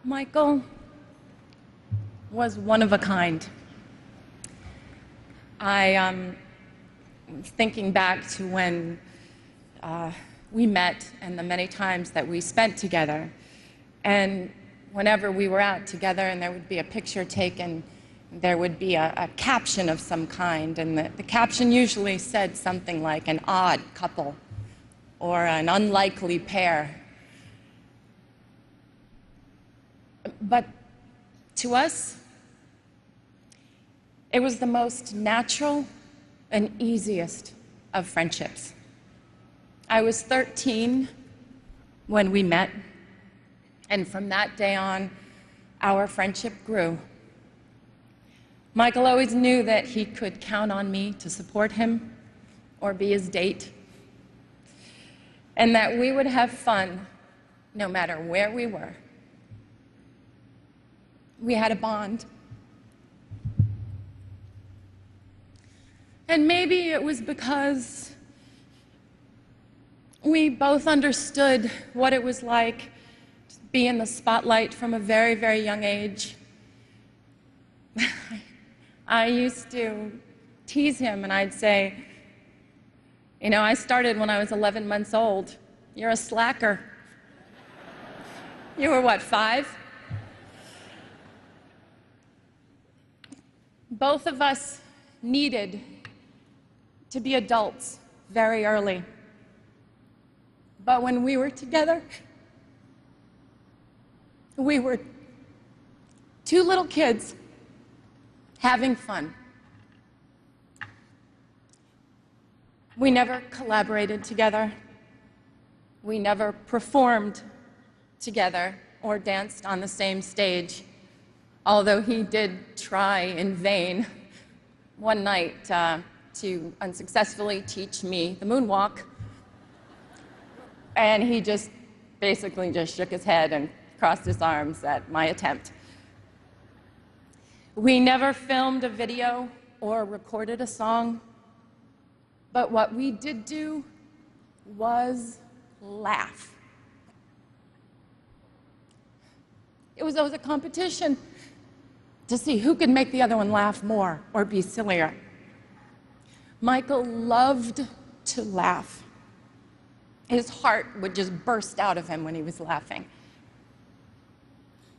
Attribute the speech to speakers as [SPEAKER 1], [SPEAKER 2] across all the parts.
[SPEAKER 1] Michael was one of a kind. I thinking back to when we met and the many times that we spent together. And whenever we were out together and there would be a picture taken, there would be a caption of some kind. And the caption usually said something like an odd couple or an unlikely pair. But to us, it was the most natural and easiest of friendships. I was 13 when we met, and from that day on, our friendship grew. Michael always knew that he could count on me to support him or be his date, and that we would have fun no matter where we were. We had a bond. And maybe it was because we both understood what it was like to be in the spotlight from a very, very young age. I used to tease him and I'd say, you know, I started when I was 11 months old. You're a slacker. You were what, 5? Both of us needed to be adults very early. But when we were together, we were 2 little kids having fun. We never collaborated together. We never performed together or danced on the same stage, although he did try in vain one night to unsuccessfully teach me the moonwalk. And he just basically just shook his head and crossed his arms at my attempt. We never filmed a video or recorded a song, but what we did do was laugh. It was always a competition to see who could make the other one laugh more or be sillier. Michael loved to laugh. His heart would just burst out of him when he was laughing.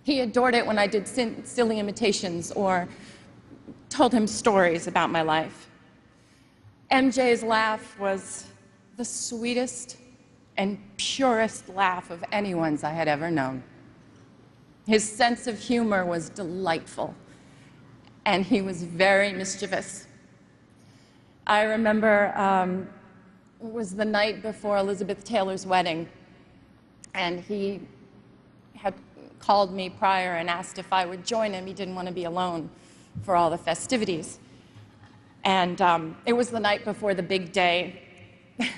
[SPEAKER 1] He adored it when I did silly imitations or told him stories about my life. MJ's laugh was the sweetest and purest laugh of anyone's I had ever known. His sense of humor was delightful, and he was very mischievous. I remember it was the night before Elizabeth Taylor's wedding, and he had called me prior and asked if I would join him. He didn't want to be alone for all the festivities. And it was the night before the big day,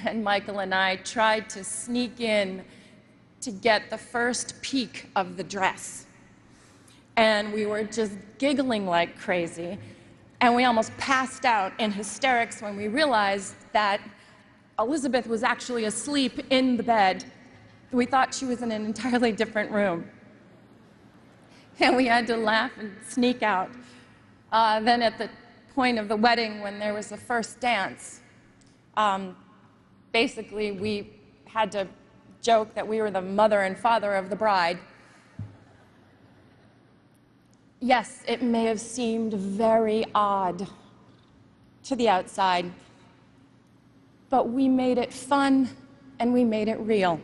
[SPEAKER 1] and Michael and I tried to sneak in to get the first peek of the dress. And we were just giggling like crazy, and we almost passed out in hysterics when we realized that Elizabeth was actually asleep in the bed. We thought she was in an entirely different room. And we had to laugh and sneak out. Then at the point of the wedding, when there was the first dance, basically we had to joke that we were the mother and father of the bride. Yes, it may have seemed very odd to the outside, but we made it fun and we made it real.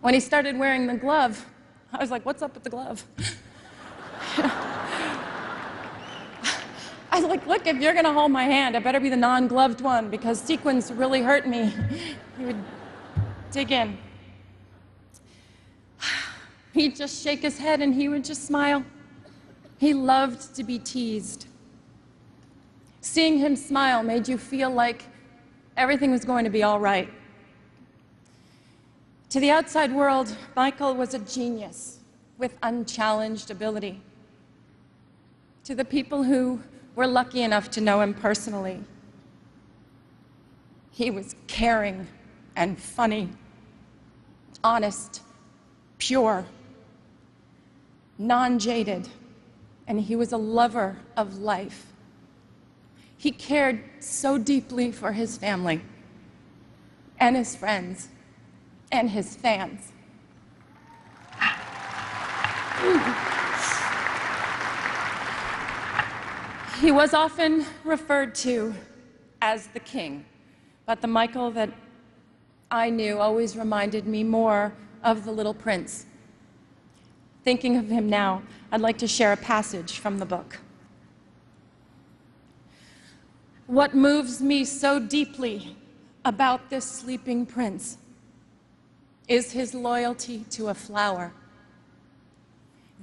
[SPEAKER 1] When he started wearing the glove, I was like, what's up with the glove? I was like, look, if you're gonna hold my hand, it better be the non-gloved one, because sequins really hurt me. He would dig in. He'd just shake his head and he would just smile. He loved to be teased. Seeing him smile made you feel like everything was going to be all right. To the outside world, Michael was a genius with unchallenged ability. To the people who were lucky enough to know him personally, he was caring and funny, honest, pure, non-jaded, and he was a lover of life. He cared so deeply for his family and his friends and his fans. He was often referred to as the king, but the Michael that I knew always reminded me more of the little prince. Thinking of him now, I'd like to share a passage from the book. What moves me so deeply about this sleeping prince is his loyalty to a flower.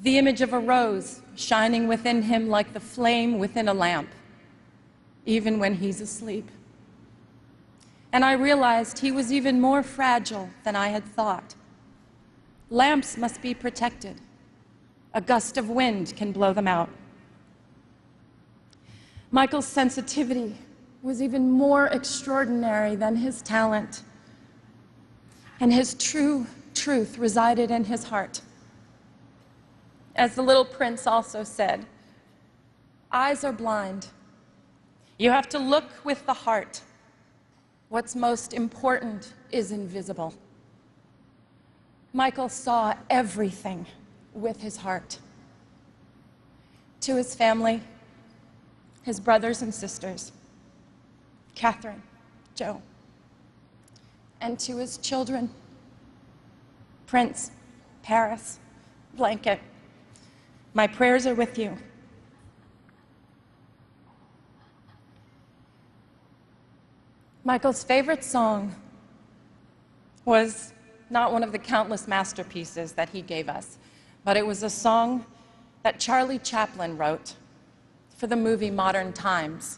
[SPEAKER 1] The image of a rose shining within him like the flame within a lamp, even when he's asleep. And I realized he was even more fragile than I had thought. Lamps must be protected. A gust of wind can blow them out. Michael's sensitivity was even more extraordinary than his talent, and his true truth resided in his heart. As the little prince also said, eyes are blind. You have to look with the heart. What's most important is invisible. Michael saw everything with his heart. To his family, his brothers and sisters, Catherine, Joe, and to his children, Prince, Paris, Blanket, my prayers are with you. Michael's favorite song was not one of the countless masterpieces that he gave us, but it was a song that Charlie Chaplin wrote for the movie Modern Times.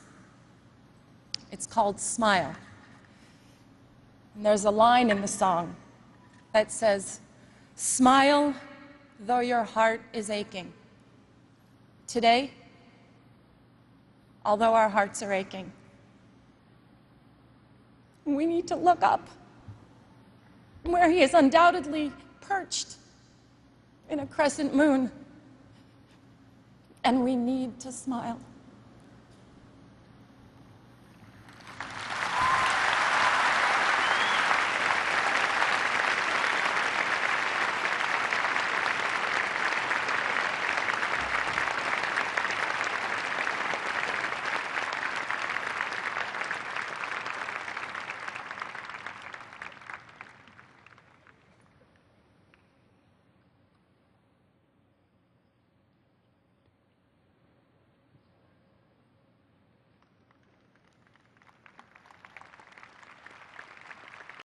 [SPEAKER 1] It's called Smile. And there's a line in the song that says, "Smile, though your heart is aching." Today, although our hearts are aching, we need to look up where he is undoubtedly perched in a crescent moon, and we need to smile.